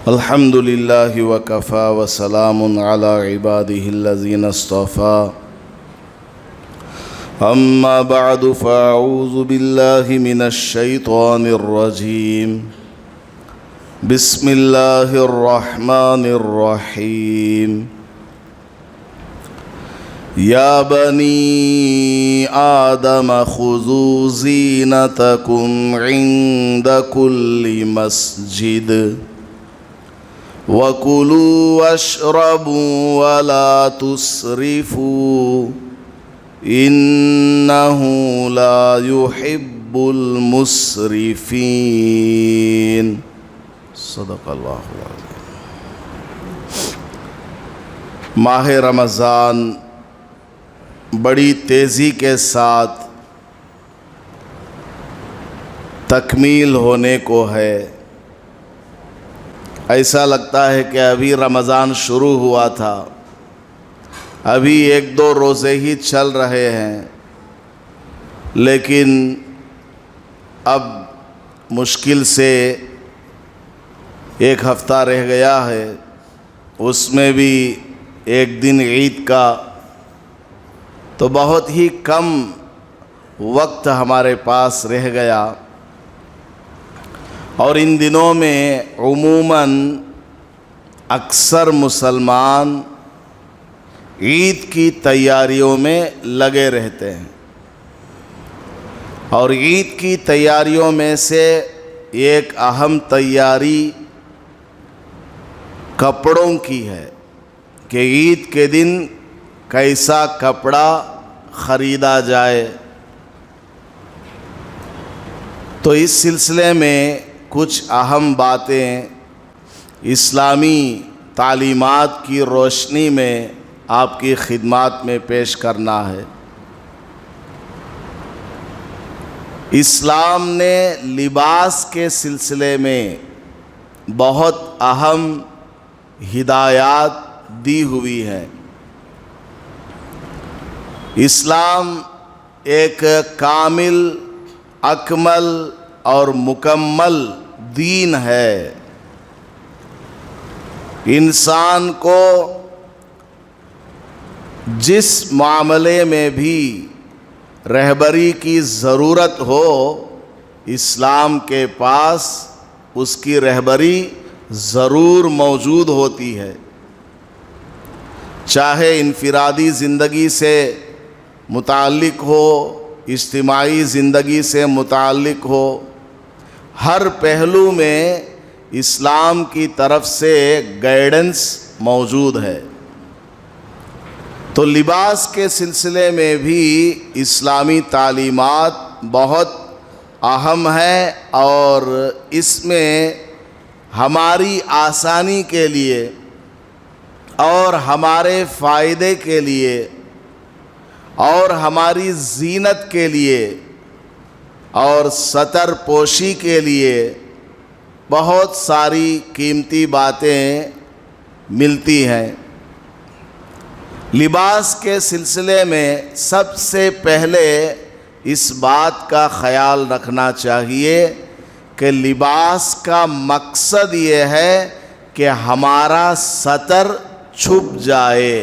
الحمد لله وكفى وسلام على عباده الذين اصطفى أما بعد فأعوذ بالله من الشيطان الرجيم بسم الله الرحمن الرحيم يا بني آدم خذوا زينتكم عند كل مسجد وَكُلُوا وَاشْرَبُوا وَلَا تُسْرِفُوا إِنَّهُ لَا يُحِبُّ الْمُسْرِفِينَ صدق اللہ العظیم۔ ماہ رمضان بڑی تیزی کے ساتھ تکمیل ہونے کو ہے۔ ایسا لگتا ہے کہ ابھی رمضان شروع ہوا تھا، ابھی 1-2 روزے ہی چل رہے ہیں، لیکن اب مشکل سے 1 ہفتہ رہ گیا ہے، اس میں بھی 1 دن عید کا، تو بہت ہی کم وقت ہمارے پاس رہ گیا۔ اور ان دنوں میں عموماً اکثر مسلمان عید کی تیاریوں میں لگے رہتے ہیں، اور عید کی تیاریوں میں سے ایک اہم تیاری کپڑوں کی ہے کہ عید کے دن کیسا کپڑا خریدا جائے۔ تو اس سلسلے میں کچھ اہم باتیں اسلامی تعلیمات کی روشنی میں آپ کی خدمات میں پیش کرنا ہے۔ اسلام نے لباس کے سلسلے میں بہت اہم ہدایات دی ہوئی ہیں۔ اسلام ایک کامل، اکمل اور مکمل دین ہے۔ انسان کو جس معاملے میں بھی رہبری کی ضرورت ہو، اسلام کے پاس اس کی رہبری ضرور موجود ہوتی ہے، چاہے انفرادی زندگی سے متعلق ہو، اجتماعی زندگی سے متعلق ہو، ہر پہلو میں اسلام کی طرف سے گائیڈنس موجود ہے۔ تو لباس کے سلسلے میں بھی اسلامی تعلیمات بہت اہم ہیں، اور اس میں ہماری آسانی کے لیے اور ہمارے فائدے کے لیے اور ہماری زینت کے لیے اور ستر پوشی کے لیے بہت ساری قیمتی باتیں ملتی ہیں۔ لباس کے سلسلے میں سب سے پہلے اس بات کا خیال رکھنا چاہیے کہ لباس کا مقصد یہ ہے کہ ہمارا ستر چھپ جائے۔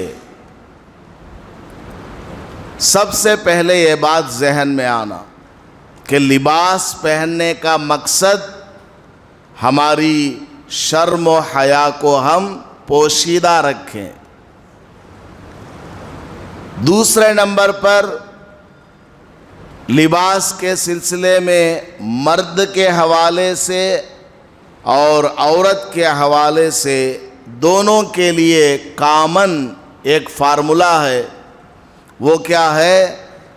سب سے پہلے یہ بات ذہن میں آنا کہ لباس پہننے کا مقصد ہماری شرم و حیا کو ہم پوشیدہ رکھیں۔ دوسرے نمبر پر لباس کے سلسلے میں مرد کے حوالے سے اور عورت کے حوالے سے دونوں کے لیے کامن ایک فارمولا ہے۔ وہ کیا ہے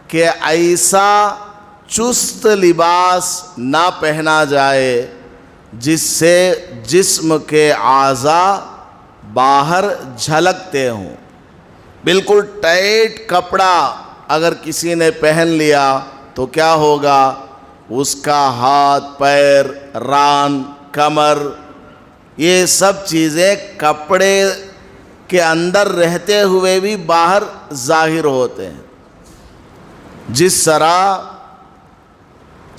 کہ ایسا چست لباس نہ پہنا جائے جس سے جسم کے اعضاء باہر جھلکتے ہوں۔ بالکل ٹائٹ کپڑا اگر کسی نے پہن لیا تو کیا ہوگا؟ اس کا ہاتھ، پیر، ران، کمر، یہ سب چیزیں کپڑے کے اندر رہتے ہوئے بھی باہر ظاہر ہوتے ہیں۔ جس طرح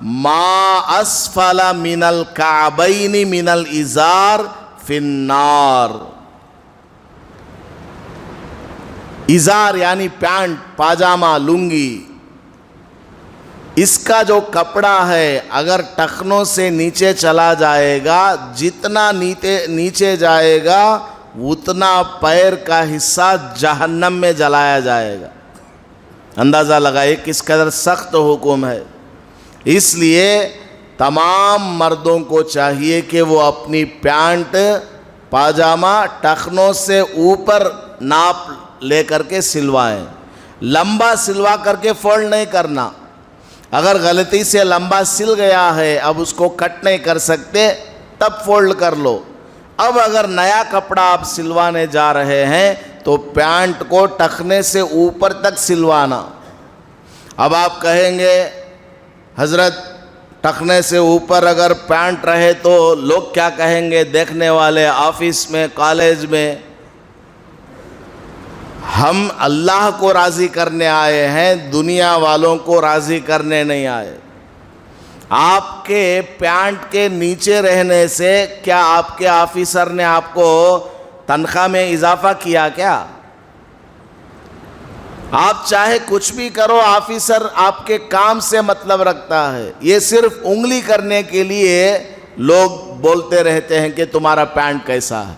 ما اسفل من الکعبین من الازار فی النار. ازار یعنی پینٹ، پاجامہ، لنگی، اس کا جو کپڑا ہے اگر ٹخنوں سے نیچے چلا جائے گا، جتنا نیچے جائے گا اتنا پیر کا حصہ جہنم میں جلایا جائے گا. اندازہ لگائے کس قدر سخت حکم ہے. اس لیے تمام مردوں کو چاہیے کہ وہ اپنی پینٹ، پاجامہ ٹخنوں سے اوپر ناپ لے کر کے سلوائیں. لمبا سلوا کر کے فولڈ نہیں کرنا. اگر غلطی سے لمبا سل گیا ہے، اب اس کو کٹ نہیں کر سکتے، تب فولڈ کر لو. اب اگر نیا کپڑا آپ سلوانے جا رہے ہیں تو پینٹ کو ٹخنے سے اوپر تک سلوانا. اب آپ کہیں گے حضرت ٹخنے سے اوپر اگر پینٹ رہے تو لوگ کیا کہیں گے دیکھنے والے، آفس میں، کالج میں؟ ہم اللہ کو راضی کرنے آئے ہیں، دنیا والوں کو راضی کرنے نہیں آئے. آپ کے پینٹ کے نیچے رہنے سے کیا آپ کے آفیسر نے آپ کو تنخواہ میں اضافہ کیا کیا؟ آپ چاہے کچھ بھی کرو، آفیسر آپ کے کام سے مطلب رکھتا ہے. یہ صرف انگلی کرنے کے لیے لوگ بولتے رہتے ہیں کہ تمہارا پینٹ کیسا ہے،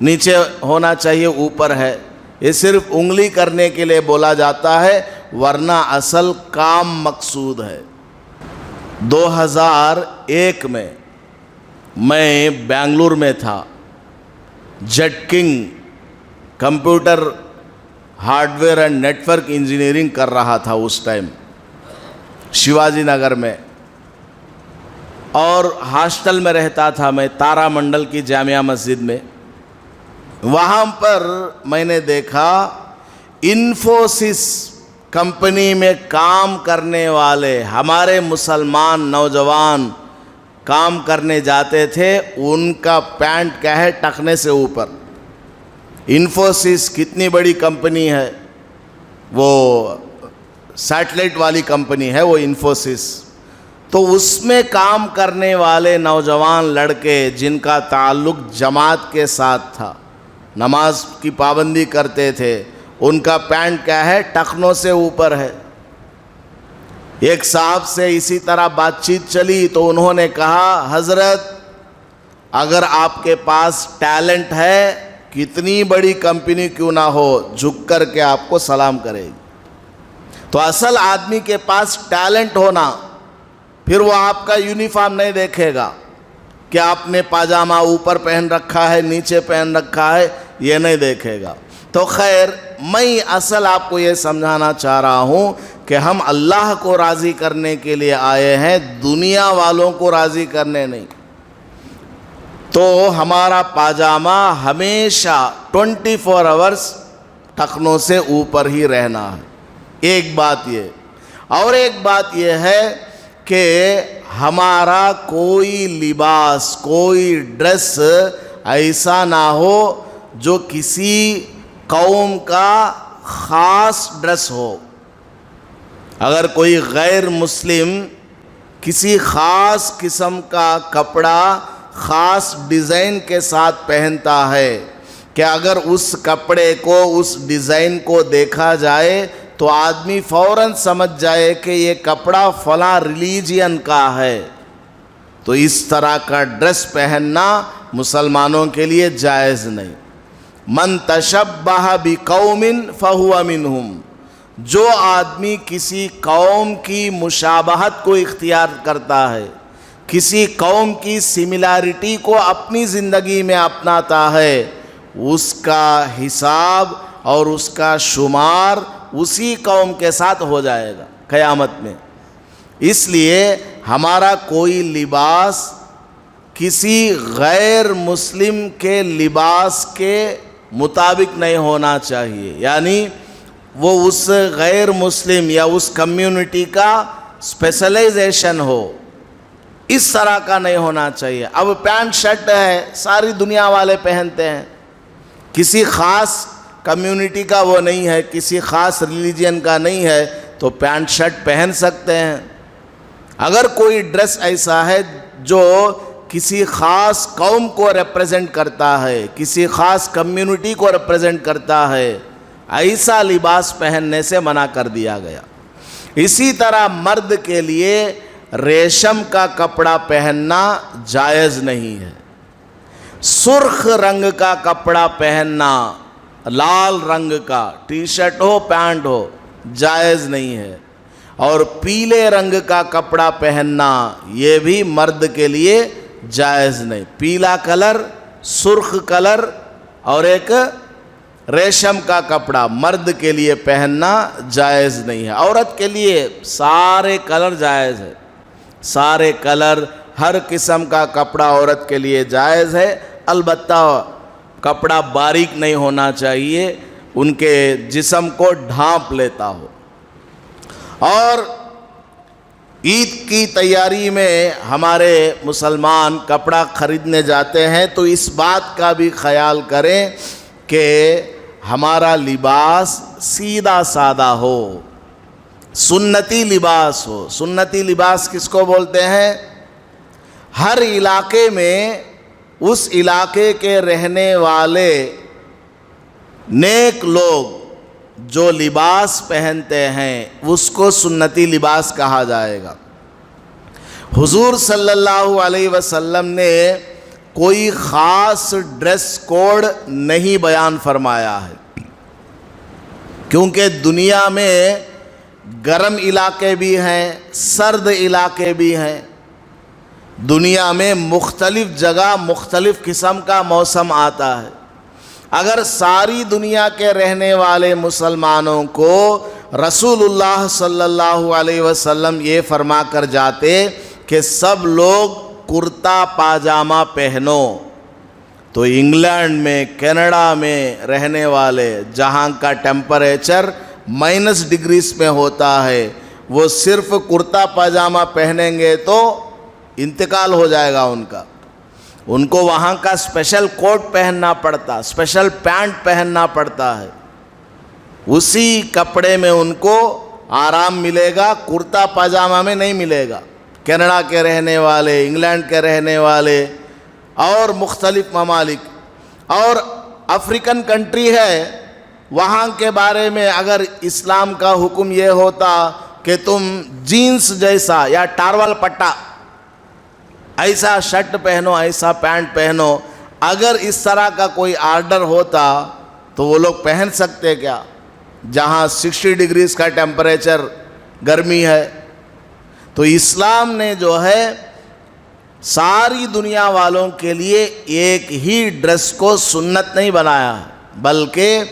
نیچے ہونا چاہیے اوپر ہے. یہ صرف انگلی کرنے کے لیے بولا جاتا ہے، ورنہ اصل کام مقصود ہے. 2001 میں بنگلور میں تھا. Jetking computer hardware and network engineering کر رہا تھا اس ٹائم شیواجی نگر میں، اور ہاسٹل میں رہتا تھا میں تارا منڈل کی جامعہ مسجد میں. وہاں پر میں نے دیکھا انفوسس کمپنی میں کام کرنے والے ہمارے مسلمان نوجوان کام کرنے جاتے تھے، ان کا پینٹ کیا ہے ٹخنے سے اوپر. انفوسس کتنی بڑی کمپنی ہے، وہ سیٹلائٹ والی کمپنی ہے وہ انفوسس. تو اس میں کام کرنے والے نوجوان لڑکے جن کا تعلق جماعت کے ساتھ تھا، نماز کی پابندی کرتے تھے، ان کا پینٹ کیا ہے ٹخنوں سے اوپر ہے. ایک صاحب سے اسی طرح بات چیت چلی تو انہوں نے کہا حضرت اگر آپ کے پاس ٹیلنٹ ہے، کتنی بڑی کمپنی کیوں نہ ہو، جھک کر کے آپ کو سلام کرے گی. تو اصل آدمی کے پاس ٹیلنٹ ہونا، پھر وہ آپ کا یونیفارم نہیں دیکھے گا کہ آپ نے پاجامہ اوپر پہن رکھا ہے نیچے پہن رکھا ہے، یہ نہیں دیکھے گا. تو خیر، میں اصل آپ کو یہ سمجھانا چاہ رہا ہوں کہ ہم اللہ کو راضی کرنے کے لیے آئے ہیں، دنیا والوں کو راضی کرنے نہیں. تو ہمارا پاجامہ ہمیشہ 24 آورز ٹخنوں سے اوپر ہی رہنا ہے. ایک بات یہ، اور ایک بات یہ ہے کہ ہمارا کوئی لباس، کوئی ڈریس ایسا نہ ہو جو کسی قوم کا خاص ڈریس ہو. اگر کوئی غیر مسلم کسی خاص قسم کا کپڑا خاص ڈیزائن کے ساتھ پہنتا ہے کہ اگر اس کپڑے کو، اس ڈیزائن کو دیکھا جائے تو آدمی فوراً سمجھ جائے کہ یہ کپڑا فلاں ریلیجین کا ہے، تو اس طرح کا ڈریس پہننا مسلمانوں کے لیے جائز نہیں. من تشبہ بقوم فہو منہم، جو آدمی کسی قوم کی مشابہت کو اختیار کرتا ہے، کسی قوم کی سملیرٹی کو اپنی زندگی میں اپناتا ہے، اس کا حساب اور اس کا شمار اسی قوم کے ساتھ ہو جائے گا قیامت میں. اس لیے ہمارا کوئی لباس کسی غیر مسلم کے لباس کے مطابق نہیں ہونا چاہیے، یعنی وہ اس غیر مسلم یا اس کمیونٹی کا اسپیشلائزیشن ہو، اس طرح کا نہیں ہونا چاہیے. اب پینٹ شرٹ ہے، ساری دنیا والے پہنتے ہیں، کسی خاص کمیونٹی کا وہ نہیں ہے، کسی خاص ریلیجین کا نہیں ہے، تو پینٹ شرٹ پہن سکتے ہیں. اگر کوئی ڈریس ایسا ہے جو کسی خاص قوم کو ریپریزنٹ کرتا ہے، کسی خاص کمیونٹی کو ریپریزنٹ کرتا ہے، ایسا لباس پہننے سے منع کر دیا گیا۔ اسی طرح مرد کے لیے ریشم کا کپڑا پہننا جائز نہیں ہے۔ سرخ رنگ کا کپڑا پہننا، لال رنگ کا ٹی شرٹ ہو پینٹ ہو، جائز نہیں ہے۔ اور پیلے رنگ کا کپڑا پہننا یہ بھی مرد کے لیے جائز نہیں۔ پیلا کلر، سرخ کلر اور ایک ریشم کا کپڑا مرد کے لیے پہننا جائز نہیں ہے۔ عورت کے لیے سارے کلر جائز ہے، سارے کلر، ہر قسم کا کپڑا عورت کے لیے جائز ہے، البتہ کپڑا باریک نہیں ہونا چاہیے، ان کے جسم کو ڈھانپ لیتا ہو۔ اور عید کی تیاری میں ہمارے مسلمان کپڑا خریدنے جاتے ہیں تو اس بات کا بھی خیال کریں کہ ہمارا لباس سیدھا سادہ ہو، سنتی لباس ہو۔ سنتی لباس کس کو بولتے ہیں؟ ہر علاقے میں اس علاقے کے رہنے والے نیک لوگ جو لباس پہنتے ہیں اس کو سنتی لباس کہا جائے گا۔ حضور صلی اللہ علیہ وسلم نے کوئی خاص ڈریس کوڈ نہیں بیان فرمایا ہے، کیونکہ دنیا میں گرم علاقے بھی ہیں، سرد علاقے بھی ہیں، دنیا میں مختلف جگہ مختلف قسم کا موسم آتا ہے۔ اگر ساری دنیا کے رہنے والے مسلمانوں کو رسول اللہ صلی اللہ علیہ وسلم یہ فرما کر جاتے کہ سب لوگ کرتا پاجامہ پہنو، تو انگلینڈ میں، کینیڈا میں رہنے والے جہاں کا ٹیمپریچر -ڈگریز میں ہوتا ہے، وہ صرف کرتا پاجامہ پہنیں گے تو انتقال ہو جائے گا ان کا۔ ان کو وہاں کا اسپیشل کوٹ پہننا پڑتا، اسپیشل پینٹ پہننا پڑتا ہے، اسی کپڑے میں ان کو آرام ملے گا، کرتا پاجامہ میں نہیں ملے گا۔ کینیڈا کے رہنے والے، انگلینڈ کے رہنے والے اور مختلف ممالک اور افریقن کنٹری ہے، وہاں کے بارے میں اگر اسلام کا حکم یہ ہوتا کہ تم جینس جیسا یا ٹاول پٹا ایسا شرٹ پہنو، ایسا پینٹ پہنو، اگر اس طرح کا کوئی آرڈر ہوتا تو وہ لوگ پہن سکتے کیا؟ جہاں 60 ڈگریز کا ٹیمپریچر گرمی ہے۔ تو اسلام نے جو ہے ساری دنیا والوں کے لیے ایک ہی ڈریس کو سنت نہیں بنایا، بلکہ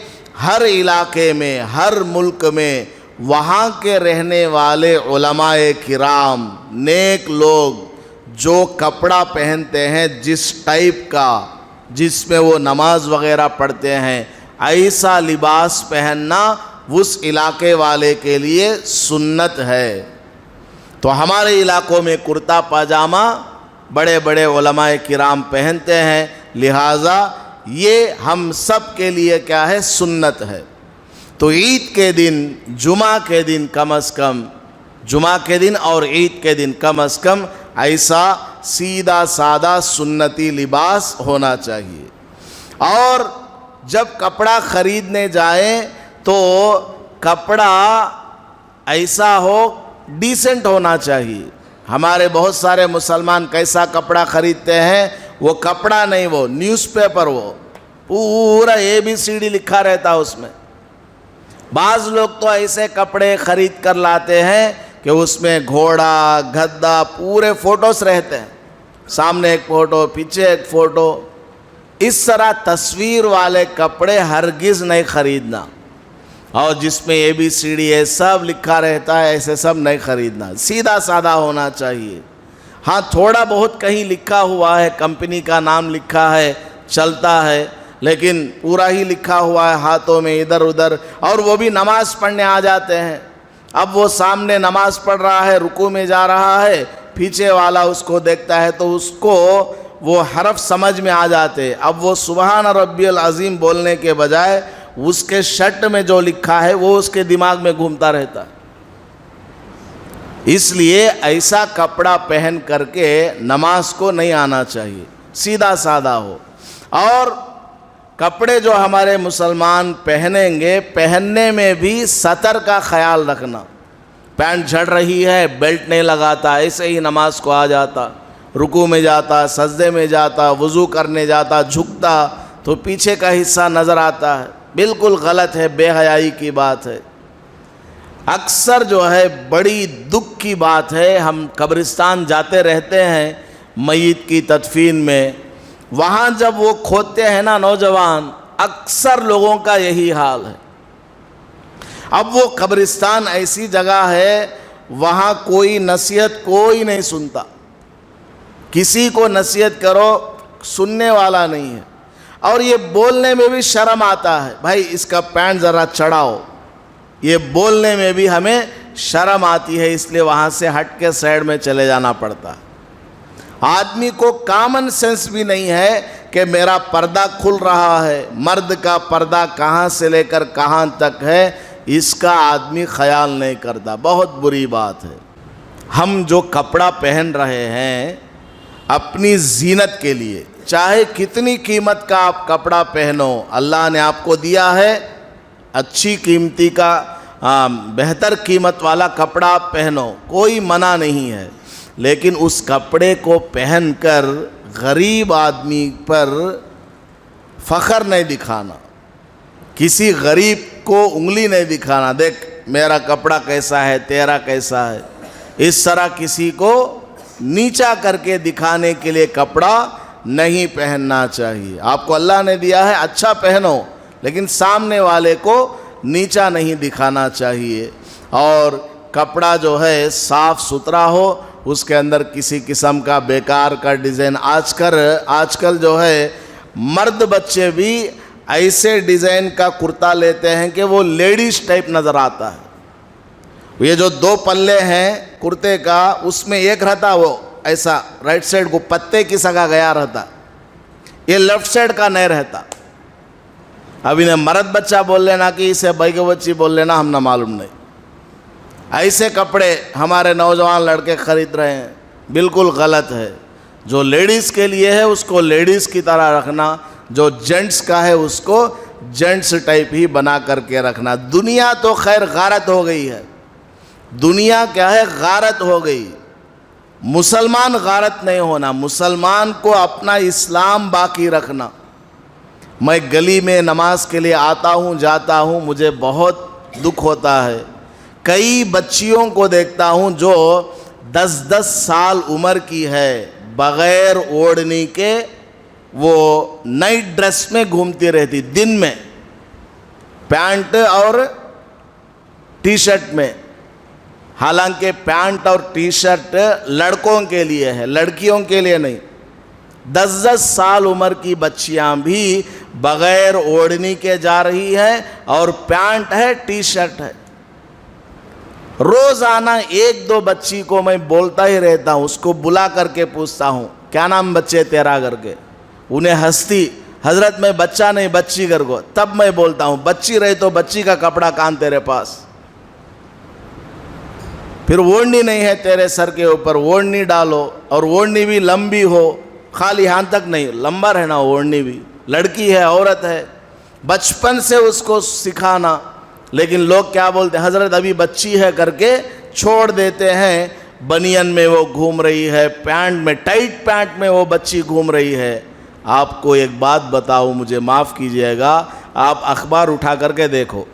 ہر علاقے میں، ہر ملک میں وہاں کے رہنے والے علماء کرام، نیک لوگ جو کپڑا پہنتے ہیں جس ٹائپ کا، جس میں وہ نماز وغیرہ پڑھتے ہیں، ایسا لباس پہننا اس علاقے والے کے لیے سنت ہے۔ تو ہمارے علاقوں میں کرتا پاجامہ بڑے بڑے علماء کرام پہنتے ہیں، لہٰذا یہ ہم سب کے لیے کیا ہے؟ سنت ہے۔ تو عید کے دن، جمعہ کے دن کم از کم، جمعہ کے دن اور عید کے دن کم از کم ایسا سیدھا سادہ سنتی لباس ہونا چاہیے۔ اور جب کپڑا خریدنے جائیں تو کپڑا ایسا ہو، ڈیسنٹ ہونا چاہیے۔ ہمارے بہت سارے مسلمان کیسا کپڑا خریدتے ہیں؟ وہ کپڑا نہیں، وہ نیوز پیپر، وہ پورا ABCD لکھا رہتا اس میں۔ بعض لوگ تو ایسے کپڑے خرید کر لاتے ہیں کہ اس میں گھوڑا، گدھا، پورے فوٹوز رہتے ہیں، سامنے ایک فوٹو، پیچھے ایک فوٹو۔ اس طرح تصویر والے کپڑے ہرگز نہیں خریدنا، اور جس میں ABCD یہ سب لکھا رہتا ہے ایسے سب نہیں خریدنا، سیدھا سادہ ہونا چاہیے۔ ہاں تھوڑا بہت کہیں لکھا ہوا ہے، کمپنی کا نام لکھا ہے، چلتا ہے، لیکن پورا ہی لکھا ہوا ہے ہاتھوں میں ادھر ادھر، اور وہ بھی نماز پڑھنے آ جاتے ہیں۔ اب وہ سامنے نماز پڑھ رہا ہے، رکوع میں جا رہا ہے، پیچھے والا اس کو دیکھتا ہے تو اس کو وہ حرف سمجھ میں آ جاتے، اب وہ سبحان ربی العظیم بولنے کے بجائے اس کے شرٹ میں جو لکھا ہے وہ اس کے دماغ میں گھومتا رہتا ہے۔ اس لیے ایسا کپڑا پہن کر کے نماز کو نہیں آنا چاہیے، سیدھا سادہ ہو۔ اور کپڑے جو ہمارے مسلمان پہنیں گے، پہننے میں بھی سطر کا خیال رکھنا۔ پینٹ جھڑ رہی ہے، بیلٹ نہیں لگاتا، ایسے ہی نماز کو آ جاتا، رکوع میں جاتا، سجدے میں جاتا، وضو کرنے جاتا، جھکتا تو پیچھے کا حصہ نظر آتا ہے، بالکل غلط ہے، بے حیائی کی بات ہے۔ اکثر جو ہے بڑی دکھ کی بات ہے، ہم قبرستان جاتے رہتے ہیں میت کی تدفین میں، وہاں جب وہ کھودتے ہیں نا نوجوان، اکثر لوگوں کا یہی حال ہے۔ اب وہ قبرستان ایسی جگہ ہے، وہاں کوئی نصیحت کوئی نہیں سنتا، کسی کو نصیحت کرو سننے والا نہیں ہے، اور یہ بولنے میں بھی شرم آتا ہے، بھائی اس کا پینٹ ذرا چڑھاؤ، یہ بولنے میں بھی ہمیں شرم آتی ہے، اس لیے وہاں سے ہٹ کے سائڈ میں چلے جانا پڑتا ہے۔ آدمی کو کامن سینس بھی نہیں ہے کہ میرا پردہ کھل رہا ہے، مرد کا پردہ کہاں سے لے کر کہاں تک ہے، اس کا آدمی خیال نہیں کرتا، بہت بری بات ہے۔ ہم جو کپڑا پہن رہے ہیں اپنی زینت کے لیے، چاہے کتنی قیمت کا آپ کپڑا پہنو، اللہ نے آپ کو دیا ہے، اچھی قیمتی کا بہتر قیمت والا کپڑا آپ پہنو، کوئی منع نہیں ہے، لیکن اس کپڑے کو پہن کر غریب آدمی پر فخر نہیں دکھانا، کسی غریب کو انگلی نہیں دکھانا، دیکھ میرا کپڑا کیسا ہے، تیرا کیسا ہے، اس طرح کسی کو نیچا کر کے دکھانے کے لیے کپڑا نہیں پہننا چاہیے۔ آپ کو اللہ نے دیا ہے، اچھا پہنو، لیکن سامنے والے کو نیچا نہیں دکھانا چاہیے۔ اور کپڑا جو ہے صاف ستھرا ہو، اس کے اندر کسی قسم کا بیکار کا ڈیزائن، آج کل جو ہے مرد بچے بھی ایسے ڈیزائن کا کرتا لیتے ہیں کہ وہ لیڈیز ٹائپ نظر آتا ہے۔ یہ جو دو پلے ہیں کرتے کا، اس میں ایک رہتا وہ ایسا رائٹ سائڈ کو پتے کی سگا گیا رہتا، یہ لیفٹ سائڈ کا نہیں رہتا۔ اب انہیں مرد بچہ بول لینا کہ اسے بھائی کے بچی بول لینا، ہم نہ معلوم نہیں۔ ایسے کپڑے ہمارے نوجوان لڑکے خرید رہے ہیں، بالکل غلط ہے۔ جو لیڈیز کے لیے ہے اس کو لیڈیز کی طرح رکھنا، جو جینٹس کا ہے اس کو جینٹس ٹائپ ہی بنا کر کے رکھنا۔ دنیا تو خیر غارت ہو گئی ہے، دنیا کیا ہے، غارت ہو گئی۔ مسلمان غارت نہیں ہونا، مسلمان کو اپنا اسلام باقی رکھنا۔ میں گلی میں نماز کے لیے آتا ہوں جاتا ہوں، مجھے بہت دکھ ہوتا ہے، کئی بچیوں کو دیکھتا ہوں جو 10 سال عمر کی ہے، بغیر اوڑھنی کے وہ نائٹ ڈریس میں گھومتی رہتی، دن میں پینٹ اور ٹی شرٹ میں، حالانکہ پینٹ اور ٹی شرٹ لڑکوں کے لیے ہے، لڑکیوں کے لیے نہیں۔ 10 سال عمر کی بچیاں بھی بغیر اوڑھنی کے جا رہی ہے، اور پینٹ ہے، ٹی شرٹ ہے۔ روزانہ 1-2 بچی کو میں بولتا ہی رہتا ہوں، اس کو بلا کر کے پوچھتا ہوں کیا نام بچے تیرا کر کے، انہیں ہنستی، حضرت میں بچہ نہیں بچی کر کو، تب میں بولتا ہوں بچی رہی تو بچی کا کپڑا کان تیرے پاس، پھر اوڑھنی نہیں ہے تیرے سر کے اوپر، اوڑھنی ڈالو، اور اوڑھنی بھی لمبی ہو، خالی ہاتھ تک نہیں، لمبا رہنا اوڑھنی بھی، لڑکی ہے، عورت ہے، بچپن سے اس کو سکھانا۔ لیکن لوگ کیا بولتے ہیں، حضرت ابھی بچی ہے کر کے چھوڑ دیتے ہیں، بنین میں وہ گھوم رہی ہے، پینٹ میں، ٹائٹ پینٹ میں وہ بچی گھوم رہی ہے۔ آپ کو ایک بات بتاؤ، مجھے معاف کیجئے گا، آپ اخبار اٹھا کر کے دیکھو،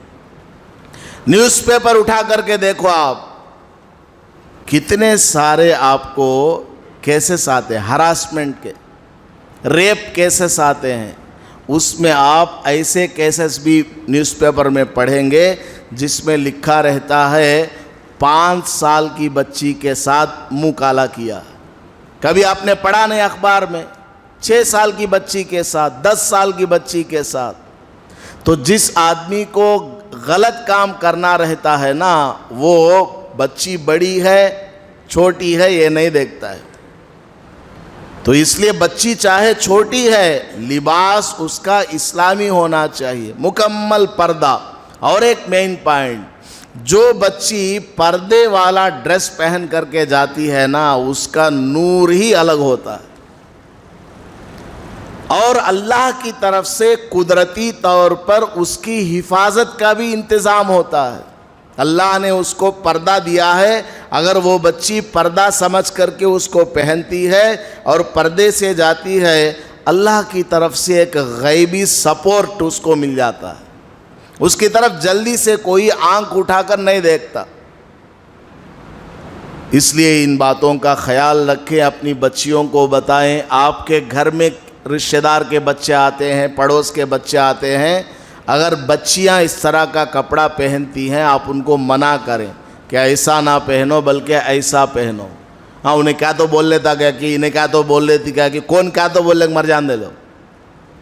نیوز پیپر اٹھا کر کے دیکھو، آپ کتنے سارے آپ کو کیسز آتے ہیں ہراسمنٹ کے، ریپ کیسز آتے ہیں، اس میں آپ ایسے کیسز بھی نیوز پیپر میں پڑھیں گے جس میں لکھا رہتا ہے 5 سال کی بچی کے ساتھ منہ کالا کیا۔ کبھی آپ نے پڑھا نہیں اخبار میں؟ 6 سال کی بچی کے ساتھ، 10 سال کی بچی کے ساتھ۔ تو جس آدمی کو غلط کام کرنا رہتا ہے نا، وہ بچی بڑی ہے چھوٹی ہے یہ نہیں دیکھتا ہے۔ تو اس لیے بچی چاہے چھوٹی ہے، لباس اس کا اسلامی ہونا چاہیے، مکمل پردہ۔ اور ایک مین پوائنٹ، جو بچی پردے والا ڈریس پہن کر کے جاتی ہے نا، اس کا نور ہی الگ ہوتا ہے، اور اللہ کی طرف سے قدرتی طور پر اس کی حفاظت کا بھی انتظام ہوتا ہے۔ اللہ نے اس کو پردہ دیا ہے، اگر وہ بچی پردہ سمجھ کر کے اس کو پہنتی ہے اور پردے سے جاتی ہے، اللہ کی طرف سے ایک غیبی سپورٹ اس کو مل جاتا ہے، اس کی طرف جلدی سے کوئی آنکھ اٹھا کر نہیں دیکھتا۔ اس لیے ان باتوں کا خیال رکھیں، اپنی بچیوں کو بتائیں۔ آپ کے گھر میں رشتہ دار کے بچے آتے ہیں، پڑوس کے بچے آتے ہیں، اگر بچیاں اس طرح کا کپڑا پہنتی ہیں، آپ ان کو منع کریں کہ ایسا نہ پہنو بلکہ ایسا پہنو۔ ہاں، انہیں کیا تو بول لیتا کیا کہ انہیں کیا تو بول لیتی کیا کہ کون کیا تو بول لے مر جان دے لو۔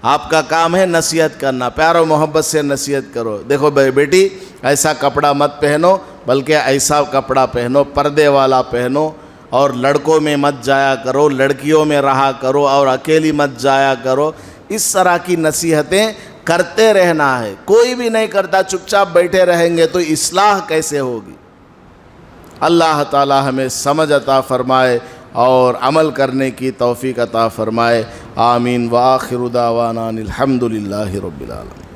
آپ کا کام ہے نصیحت کرنا، پیار و محبت سے نصیحت کرو، دیکھو بیٹی ایسا کپڑا مت پہنو بلکہ ایسا کپڑا پہنو، پردے والا پہنو، اور لڑکوں میں مت جایا کرو، لڑکیوں میں رہا کرو، اور اکیلی مت جایا کرو۔ اس طرح کی نصیحتیں کرتے رہنا ہے۔ کوئی بھی نہیں کرتا، چپ چاپ بیٹھے رہیں گے تو اصلاح کیسے ہوگی؟ اللہ تعالی ہمیں سمجھ عطا فرمائے اور عمل کرنے کی توفیق عطا فرمائے۔ آمین۔ وآخر دعوانا الحمدللہ رب العالمین۔